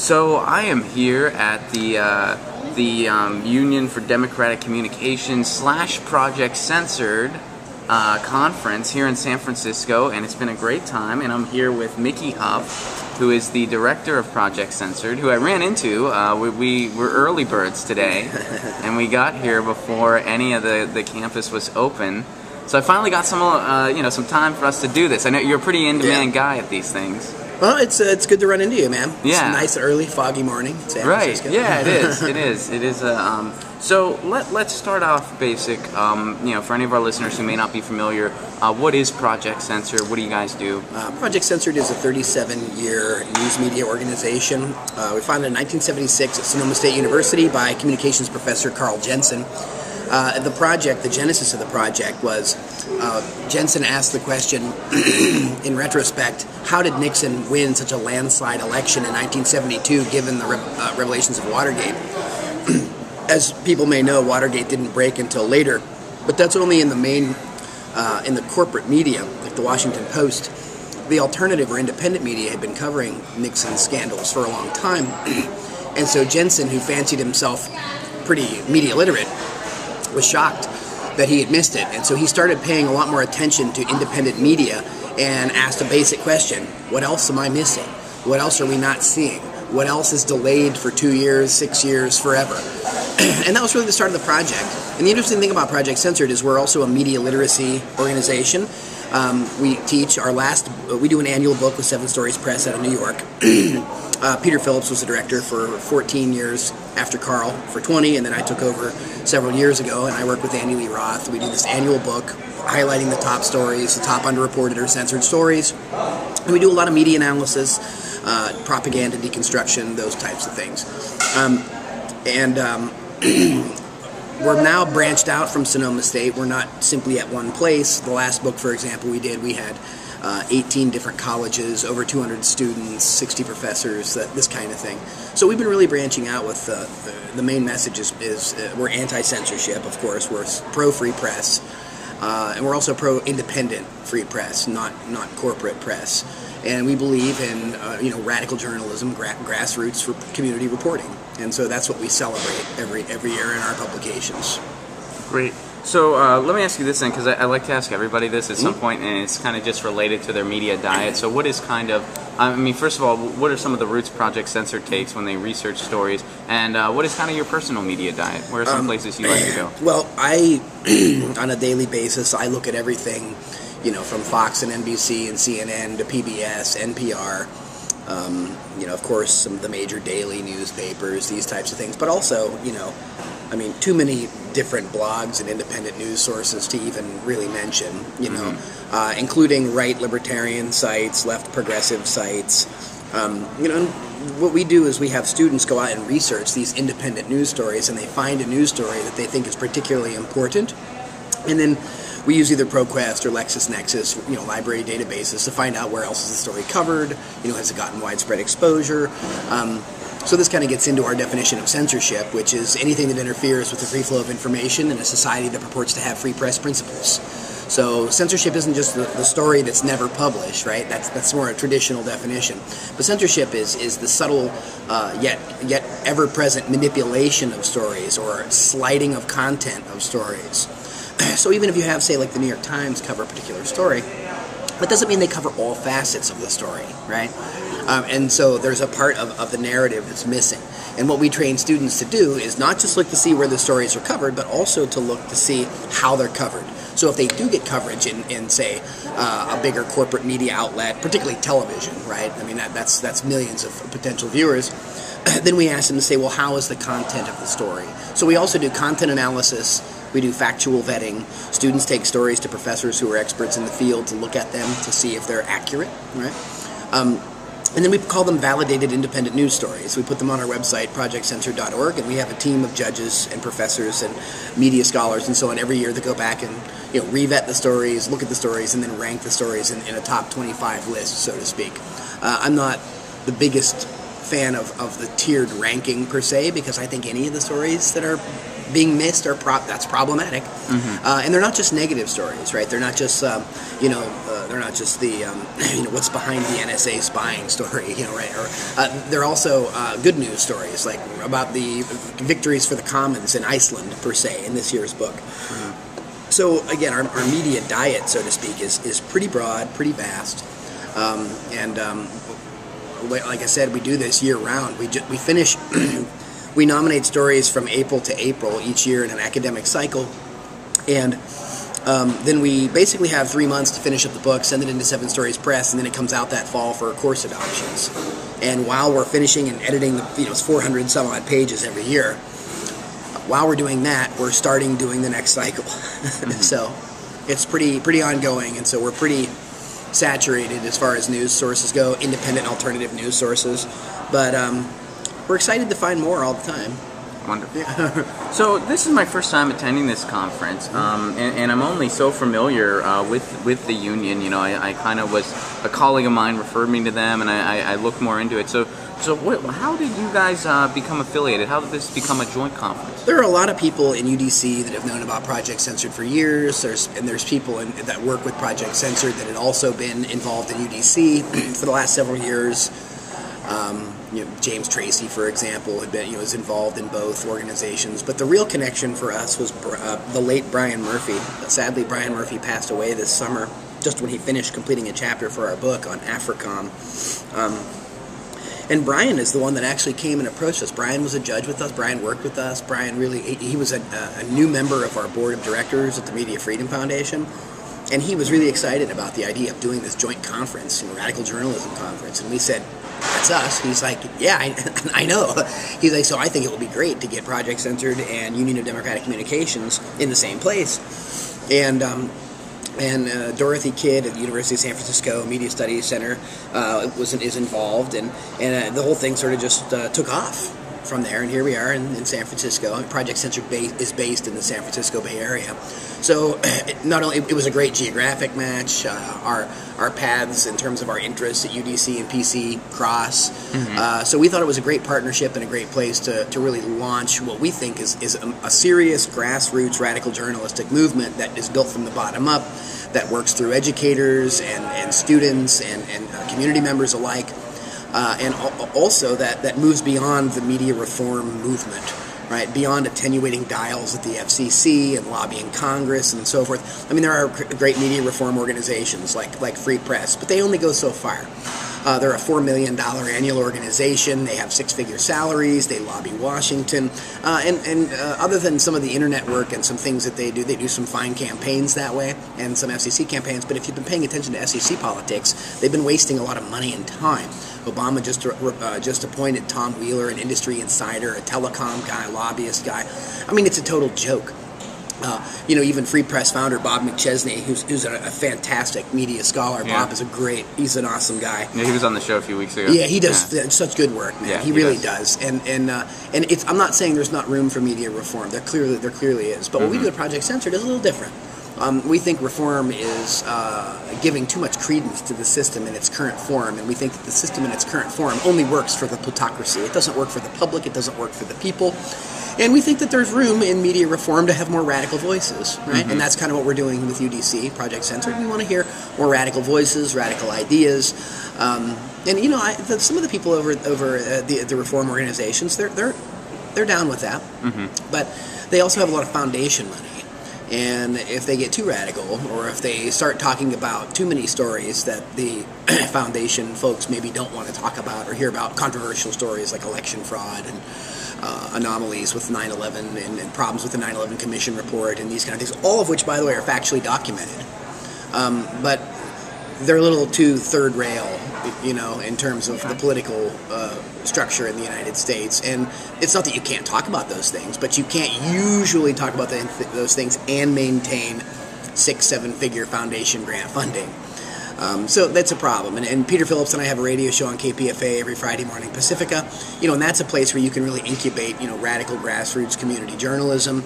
So I am here at the Union for Democratic Communications / Project Censored conference here in San Francisco, and it's been a great time. And I'm here with Mickey Huff, who is the director of Project Censored, who I ran into. We were early birds today, and we got here before any of the campus was open. So I finally got some time for us to do this. I know you're a pretty in-demand guy at these things. Well, it's good to run into you, man. Yeah. It's a nice, early, foggy morning in San Francisco. Right. Yeah, it is. It is. It is. So let's start off basic. For any of our listeners who may not be familiar, what is Project Censored? What do you guys do? Project Censored is a 37-year news media organization. We founded in 1976 at Sonoma State University by communications professor Carl Jensen. The genesis of the project was Jensen asked the question, in retrospect, how did Nixon win such a landslide election in 1972 given the revelations of Watergate? As people may know, Watergate didn't break until later, but that's only in the corporate media, like the Washington Post. The alternative or independent media had been covering Nixon's scandals for a long time, and so Jensen, who fancied himself pretty media literate, was shocked that he had missed it, and so he started paying a lot more attention to independent media and asked a basic question: what else am I missing? What else are we not seeing? What else is delayed for 2 years, 6 years, forever? And that was really the start of the project. And the interesting thing about Project Censored is we're also a media literacy organization. We do an annual book with 7 Stories Press out of New York. Peter Phillips was the director for 14 years after Carl, for 20, and then I took over several years ago, and I work with Andy Lee Roth. We do this annual book highlighting the top stories, the top underreported or censored stories. And we do a lot of media analysis, propaganda deconstruction, those types of things. We're now branched out from Sonoma State. We're not simply at one place. The last book, for example, we had 18 different colleges, over 200 students, 60 professors, this kind of thing. So we've been really branching out with the main message is we're anti-censorship, of course. We're pro-free press, and we're also pro-independent free press, not corporate press. And we believe in radical journalism, grassroots for community reporting, and so that's what we celebrate every year in our publications. Great. So let me ask you this then, because I like to ask everybody this at some point, and it's kind of just related to their media diet. So what is first of all, what are some of the routes Project Censored takes when they research stories, and what is kind of your personal media diet? Where are some places you like to go? Well, on a daily basis, I look at everything, from Fox and NBC and CNN to PBS, NPR, of course, some of the major daily newspapers, these types of things, but also, too many different blogs and independent news sources to even really mention, including right libertarian sites, left progressive sites. And what we do is we have students go out and research these independent news stories, and they find a news story that they think is particularly important, and then we use either ProQuest or LexisNexis, library databases to find out where else is the story covered, has it gotten widespread exposure. So this kind of gets into our definition of censorship, which is anything that interferes with the free flow of information in a society that purports to have free press principles. So censorship isn't just the story that's never published, right? That's more a traditional definition. But censorship is the subtle, yet ever-present manipulation of stories or sliding of content of stories. So even if you have, say, like the New York Times cover a particular story, that doesn't mean they cover all facets of the story, right? And so there's a part of the narrative that's missing. And what we train students to do is not just look to see where the stories are covered, but also to look to see how they're covered. So if they do get coverage in say, a bigger corporate media outlet, particularly television, right? That's millions of potential viewers. Then we ask them to say, well, how is the content of the story? So we also do content analysis. We do factual vetting. Students take stories to professors who are experts in the field to look at them to see if they're accurate, right? And then we call them validated independent news stories. We put them on our website, projectcensored.org, and we have a team of judges and professors and media scholars and so on every year that go back and re-vet the stories, look at the stories, and then rank the stories in a top 25 list, so to speak. I'm not the biggest fan of the tiered ranking per se, because I think any of the stories that are being missed are that's problematic. And they're not just negative stories, right? They're not just they're they're not just the what's behind the NSA spying story, right? Or they're also good news stories, like about the victories for the commons in Iceland per se in this year's book. So again, our media diet, so to speak, is pretty broad, pretty vast, and like I said, we do this year round. We finish. We nominate stories from April to April each year in an academic cycle, and then we basically have 3 months to finish up the book, send it into 7 Stories Press, and then it comes out that fall for course adoptions. And while we're finishing and editing, it's 400 some odd pages every year. While we're doing that, we're starting doing the next cycle. So it's pretty ongoing, and so we're pretty saturated as far as news sources go, independent alternative news sources. But we're excited to find more all the time. Wonderful. So this is my first time attending this conference, and I'm only so familiar with the union. I kind of was, a colleague of mine referred me to them, and I looked more into it. So how did you guys become affiliated? How did this become a joint conference? There are a lot of people in UDC that have known about Project Censored for years. There's people that work with Project Censored that had also been involved in UDC for the last several years. James Tracy, for example, had been was involved in both organizations. But the real connection for us was the late Brian Murphy. Sadly, Brian Murphy passed away this summer, just when he finished completing a chapter for our book on AFRICOM. And Brian is the one that actually came and approached us. Brian was a judge with us. Brian worked with us. Brian he was a new member of our board of directors at the Media Freedom Foundation. And he was really excited about the idea of doing this joint conference, Radical Journalism Conference. And we said, that's us. He's like, yeah, I know. He's like, so I think it would be great to get Project Censored and Union of Democratic Communications in the same place. And Dorothy Kidd at the University of San Francisco Media Studies Center is involved, and the whole thing sort of just took off from there, and here we are in San Francisco. Project Censored is based in the San Francisco Bay Area. So not only it was a great geographic match, our paths in terms of our interests at UDC and PC cross. So we thought it was a great partnership and a great place to really launch what we think is a serious grassroots radical journalistic movement that is built from the bottom up, that works through educators and students and community members alike. And also that moves beyond the media reform movement, right? Beyond attenuating dials at the FCC and lobbying Congress and so forth. I mean, there are great media reform organizations like Free Press, but they only go so far. They're a $4 million annual organization. They have 6-figure salaries. They lobby Washington. And other than some of the internet work and some things that they do some fine campaigns that way and some FCC campaigns. But if you've been paying attention to SEC politics, they've been wasting a lot of money and time. Obama just appointed Tom Wheeler, an industry insider, a telecom guy, lobbyist guy. I mean, it's a total joke. Even Free Press founder Bob McChesney, who's a fantastic media scholar. Yeah. Bob is he's an awesome guy. Yeah, he was on the show a few weeks ago. Yeah, he does such good work, man. Yeah, he really does. And it's, I'm not saying there's not room for media reform. There clearly is. But what we do at Project Censored is a little different. We think reform is giving too much credence to the system in its current form, and we think that the system in its current form only works for the plutocracy. It doesn't work for the public. It doesn't work for the people. And we think that there's room in media reform to have more radical voices, right? And that's kind of what we're doing with UDC, Project Censored. We want to hear more radical voices, radical ideas. Some of the people over the reform organizations, they're down with that. But they also have a lot of foundation money. And if they get too radical, or if they start talking about too many stories that the foundation folks maybe don't want to talk about or hear about, controversial stories like election fraud and anomalies with 9/11 and problems with the 9/11 Commission report and these kind of things, all of which, by the way, are factually documented. But they're a little too third rail, in terms of the political structure in the United States. And it's not that you can't talk about those things, but you can't usually talk about those things and maintain 6-7-figure foundation grant funding. So that's a problem. And Peter Phillips and I have a radio show on KPFA every Friday morning, Pacifica, and that's a place where you can really incubate, radical grassroots community journalism.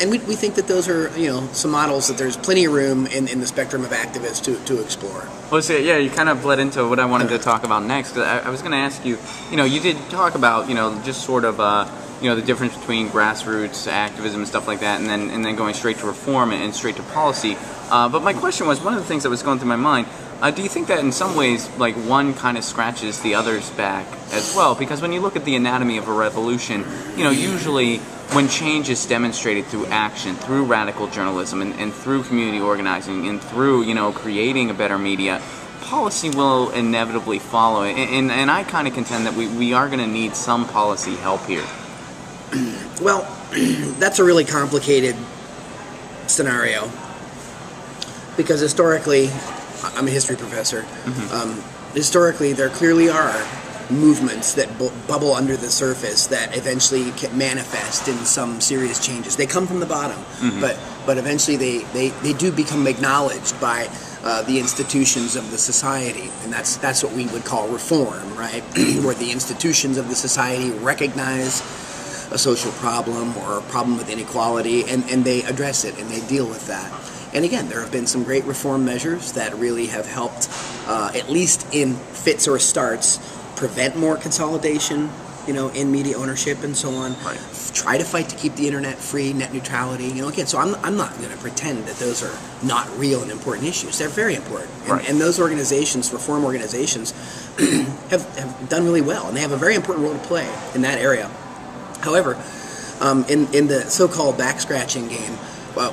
And we think that those are, some models that there's plenty of room in the spectrum of activists to explore. Well, so, yeah, you kind of bled into what I wanted to talk about next. Cause I was going to ask you, you did talk about, just sort of, the difference between grassroots activism and stuff like that, and then going straight to reform and straight to policy. But my question was, one of the things that was going through my mind, do you think that in some ways, like, one kind of scratches the other's back as well? Because when you look at the anatomy of a revolution, usually when change is demonstrated through action, through radical journalism, and through community organizing, and through, creating a better media, policy will inevitably follow. And I kind of contend that we are going to need some policy help here. Well, that's a really complicated scenario. Because historically, I'm a history professor, historically there clearly are movements that bubble under the surface that eventually can manifest in some serious changes. They come from the bottom, but eventually they do become acknowledged by the institutions of the society, and that's what we would call reform, right? Where the institutions of the society recognize a social problem or a problem with inequality, and they address it and they deal with that. And again, there have been some great reform measures that really have helped, at least in fits or starts, prevent more consolidation, in media ownership and so on. Right. Try to fight to keep the internet free, net neutrality. Again, so I'm not going to pretend that those are not real and important issues. They're very important. And those organizations, reform organizations, have done really well, and they have a very important role to play in that area. However, in the so-called back-scratching game,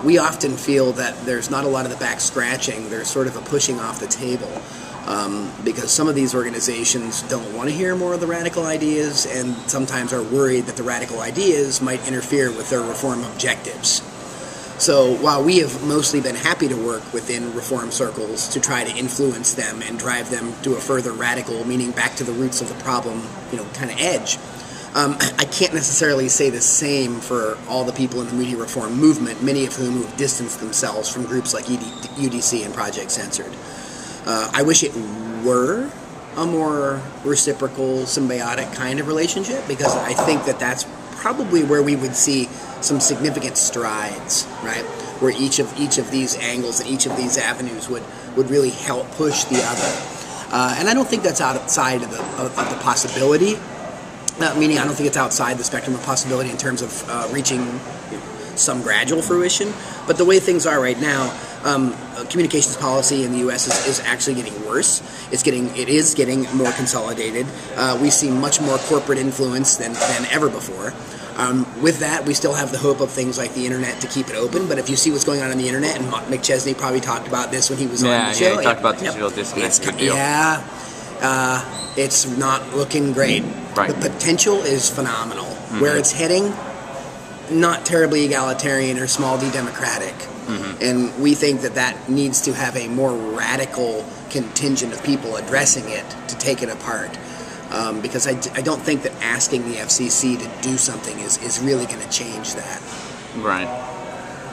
we often feel that there's not a lot of the back scratching. There's sort of a pushing off the table because some of these organizations don't want to hear more of the radical ideas and sometimes are worried that the radical ideas might interfere with their reform objectives. So while we have mostly been happy to work within reform circles to try to influence them and drive them to a further radical, meaning back to the roots of the problem, kind of edge, I can't necessarily say the same for all the people in the media reform movement, many of whom have distanced themselves from groups like UDC and Project Censored. I wish it were a more reciprocal, symbiotic kind of relationship, because I think that that's probably where we would see some significant strides, right? Where each of these angles and each of these avenues would really help push the other. And I don't think that's outside of the possibility. Meaning, I don't think it's outside the spectrum of possibility in terms of reaching some gradual fruition. But the way things are right now, communications policy in the U.S. is actually getting worse. It is getting more consolidated. We see much more corporate influence than ever before. With that, we still have the hope of things like the internet to keep it open. But if you see what's going on the internet, and McChesney probably talked about this when he was on the show. Yeah, he talked about digital disconnect. It's not looking great. Right. The potential is phenomenal. Where it's heading, not terribly egalitarian or small d democratic. And we think that needs to have a more radical contingent of people addressing it to take it apart. Because I don't think that asking the FCC to do something is really going to change that. Right.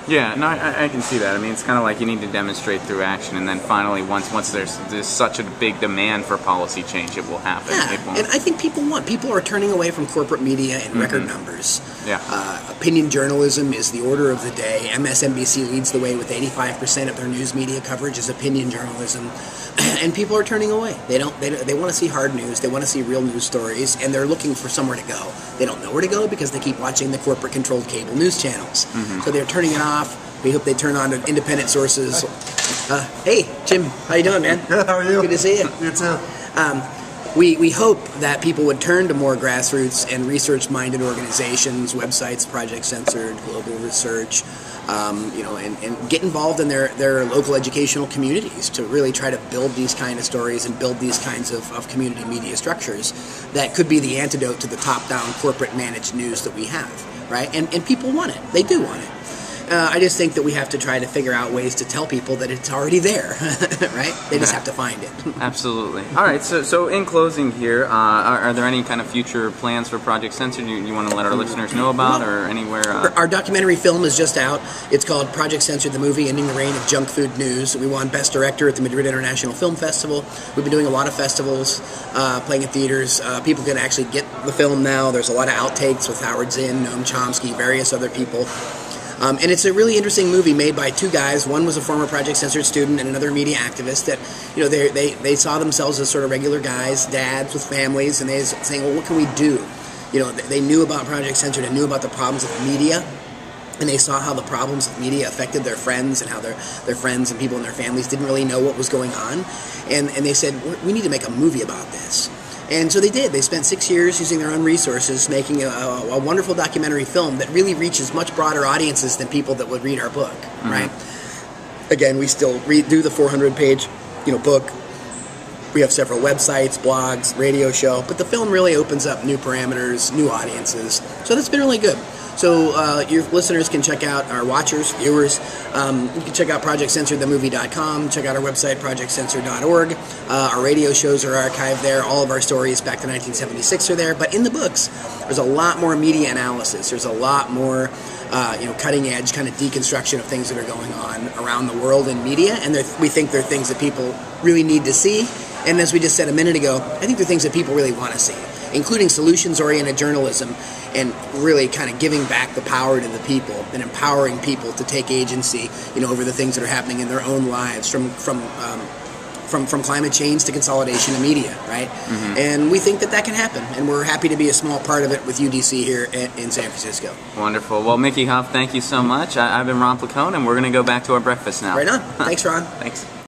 Yeah, no, I can see that. I mean, it's kind of like you need to demonstrate through action, and then finally, once there's such a big demand for policy change, it will happen. Yeah, and I think people are turning away from corporate media in record numbers. Yeah. Opinion journalism is the order of the day. MSNBC leads the way with 85% of their news media coverage is opinion journalism, and people are turning away. They want to see hard news. They want to see real news stories, and they're looking for somewhere to go. They don't know where to go because they keep watching the corporate-controlled cable news channels. So they're turning it off. We hope they turn on to independent sources. Hey, Jim, how you doing, man? Good, how are you? Good to see you. You too. We hope that people would turn to more grassroots and research-minded organizations, websites, Project Censored, Global Research, and get involved in their local educational communities to really try to build these kind of stories and build these kinds of community media structures that could be the antidote to the top-down corporate-managed news that we have, right? And people want it. They do want it. I just think that we have to try to figure out ways to tell people that it's already there, right? They just have to find it. Absolutely. All right, so in closing here, are there any kind of future plans for Project Censored you want to let our listeners know about, or anywhere? Our documentary film is just out. It's called Project Censored, the movie, Ending the Reign of Junk Food News. We won Best Director at the Madrid International Film Festival. We've been doing a lot of festivals, playing at theaters. People can actually get the film now. There's a lot of outtakes with Howard Zinn, Noam Chomsky, various other people. And it's a really interesting movie made by two guys. One was a former Project Censored student and another media activist that, they saw themselves as sort of regular guys, dads with families, and they were saying, well, what can we do you know, they knew about Project Censored and knew about the problems of media, and they saw how the problems of media affected their friends and how their friends and people in their families didn't really know what was going on, and they said, we need to make a movie about this. And so they did. They spent 6 years using their own resources making a wonderful documentary film that really reaches much broader audiences than people that would read our book, right? Again, we still do the 400-page, you know, book. We have several websites, blogs, radio show, but the film really opens up new parameters, new audiences. So that's been really good. So your listeners can check out, our watchers, viewers, you can check out ProjectCensoredTheMovie.com, check out our website, ProjectCensored.org. Our radio shows are archived there. All of our stories back to 1976 are there. But in the books, there's a lot more media analysis. There's a lot more cutting-edge kind of deconstruction of things that are going on around the world in media. And we think they're things that people really need to see. And as we just said a minute ago, I think they're things that people really want to see, including solutions-oriented journalism and really kind of giving back the power to the people and empowering people to take agency, you know, over the things that are happening in their own lives, from climate change to consolidation of media, right? And we think that can happen, and we're happy to be a small part of it with UDC here in San Francisco. Wonderful. Well, Mickey Huff, thank you so much. I've been Ron Placone, and we're going to go back to our breakfast now. Right on. Thanks, Ron. Thanks.